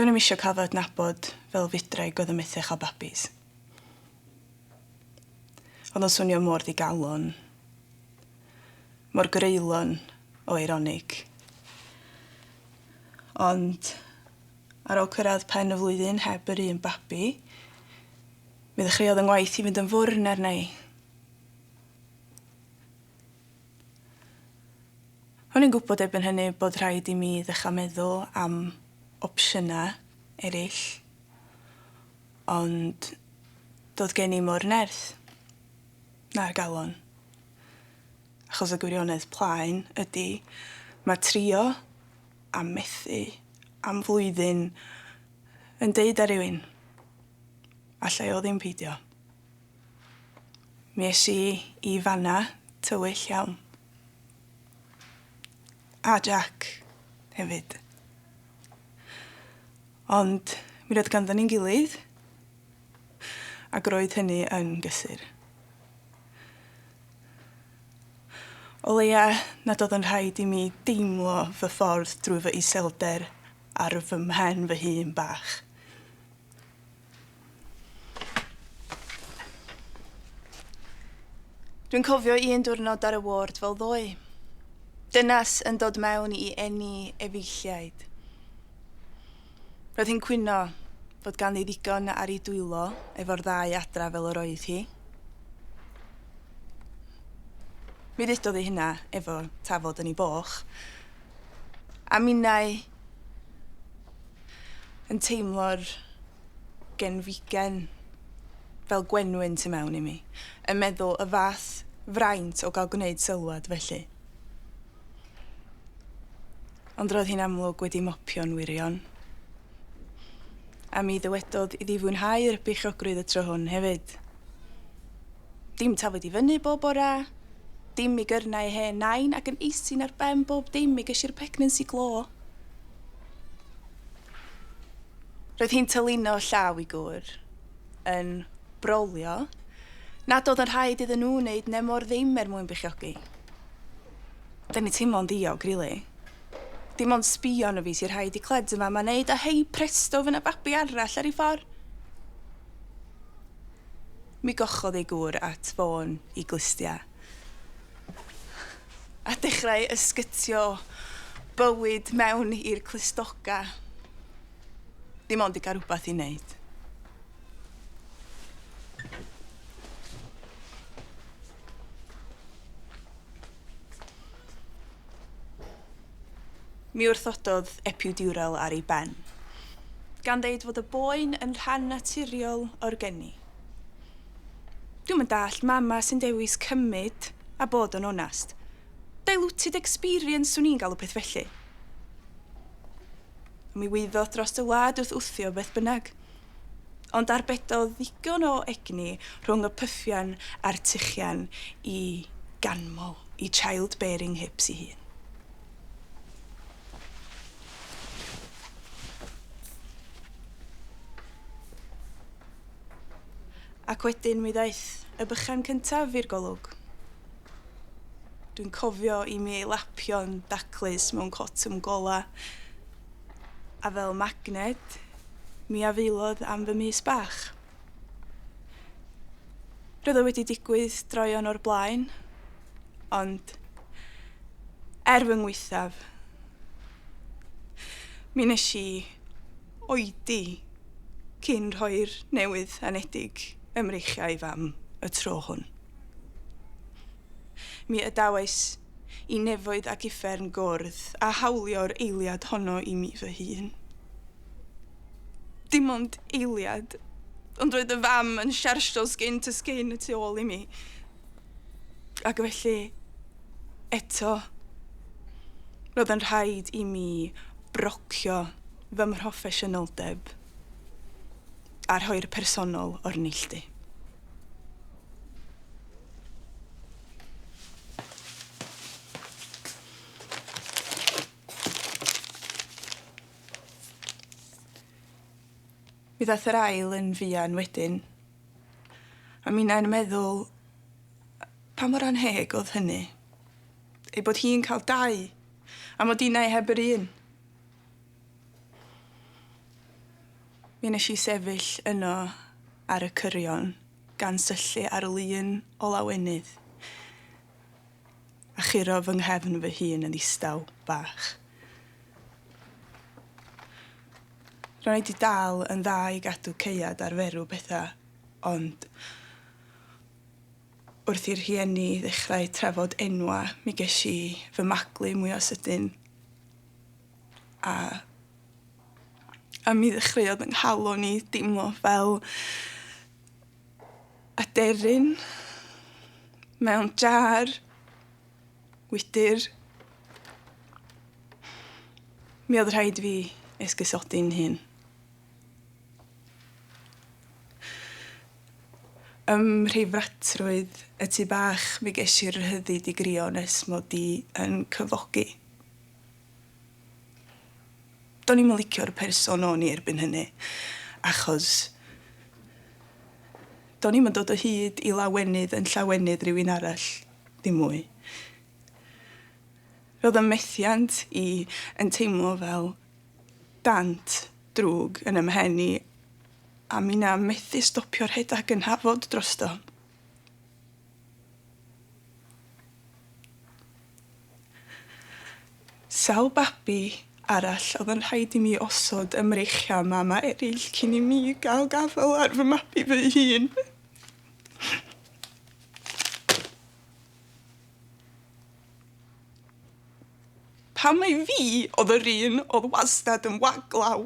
Do'n i'm eisiau cael fy adnabod fel fidraig oedd y methu chael babis. Oedd o'n swnio mor ddigalon, mor greulon o ironig. Ond ar ôl cyrraedd pen y flwyddyn heb yr un babi, mi ddechreuodd yng ngwaith i fynd yn fwrn arna i. O'n i'n gwybod erbyn hynny bod rhaid i mi ddechrau meddwl am opsiynau eraill, ond doedd gen i mor nerth na'r galon. Achos y gwirionedd plaen ydy, mae trio am methu am flwyddyn yn deud ar rywun, allai o ddim peidio. Mi es i fanna tywyll iawn. A Jack hefyd. Ond mi roedd ganddon ni'n gilydd, ac roedd hynny yn gysur. O leia nad oedd yn rhaid i mi deimlo fy ffordd drwy fy iselder ar fy mhen fy hun bach. Dwi'n cofio un diwrnod ar y ward fel ddoe. Dynas yn dod mewn i eni efeilliaid. Roedd hi'n cwyno fod ganddi ddigon ar ei dwylo efo'r ddau adra fel yr oedd hi. Mi ddudodd hi hynna efo tafod yn ei boch. A minnau yn teimlo'r genfigen fel gwenwyn tu mewn i mi, yn meddwl y fath fraint o gael gwneud sylwad felly. Ond roedd hi'n amlwg wedi mopio'n wirion. A mi ddywedodd iddi fwynhau'r beichiogrwydd y tro hwn hefyd. Dim tafod i fyny bob ora, dim i gyrnau hen nain ac yn eistyn ar ben bob dim i gysgu'r pregnancy glo. Roedd hi'n tyluno llaw i gŵr, yn brolio, nad oedd yn rhaid iddyn nhw wneud nemor ddim mwyn beichiogi. Dyn ni teimlo'n ddiog, rili. Dim ond sbio arno fi sy'n rhaid i cled yma ma'n neud, a hei presto fyna babi arall ar ei ffordd. Mi gochodd ei gŵr at ffôn i glustia. A dechrau ysgytio bywyd mewn i'r clustoga. Dim ond i gael rhywbeth i wneud. Mi wrthododd epidural ar ei ben, gan ddeud fod y boen yn rhan naturiol o'r geni. Dwi'm yn dallt mama sy'n dewis cymyd a bod yn onast. Diluted experience swn i'n galw peth felly. Mi wyddodd dros y wlad wrth wthio beth bynnag, ond arbedodd ddigon o egni rhwng y pyffian a'r tychian i ganmol, i childbearing hips i hun. Ac wedyn mi ddaeth y bychan cyntaf i'r golwg. Dwi'n cofio i mi lapio'n daclus mewn cotwm gola, a fel magnet, mi afeilodd am fy mis bach. Roedd o wedi digwydd droion o'r blaen, ond er fy ngwythaf, mi nes i oedi cyn rhoi'r newydd anedig ymreichiau am y tro hwn. Mi ydawais i nefoedd ac uffern gwrdd a hawlio'r eiliad honno i mi fy hun. Dim ond eiliad, ond roedd y fam yn siarsio sgin to sgin y tu ôl i mi. Ac felly, eto, roedd yn rhaid i mi brocio fy mhroffesiynoldeb a rhoi'r personol o'r neilltu. Mi ddaeth yr ail yn fuan wedyn, a mi na'n meddwl pa mor anheg oedd hynny, ei bod hi'n cael dau, a mod innau heb yr un. Mi nes I sefyll yno ar y cyrion gan syllu ar lun o lawenydd a churo fy nghefn fy hun yn ddistaw bach. Ro'n i di dal yn dda I gadw ceuad ar ferw bethau, ond wrth i'r rhieni ddechrau trafod enwa, mi ges I fy maglu mwy o sydyn. A mi ddechreuodd yng nghalon I deimlo fel aderyn mewn jar, wydyr. Mi oedd rhaid fi esgusodi'n hun. Rheifratrwydd y tu bach mi ges i'r rhyddid I grio nes mod I yn cyfogi. Do'n I'm yn licio'r person o'n I erbyn hynny, achos do'n I'm yn dod o hyd I lawenydd yn llawenydd rhywun arall, dim mwy. Roedd y methiant I yn teimlo fel dant drwg yn ymhen I, a mi na methu stopio rhedag yn hafod drosto. Sawl babi arall oedd yn rhaid I mi osod ymreichia mama eraill cyn I mi gael gafel ar fy mabi fy hun. Pam mai fi oedd yr un oedd wastad yn waglaw.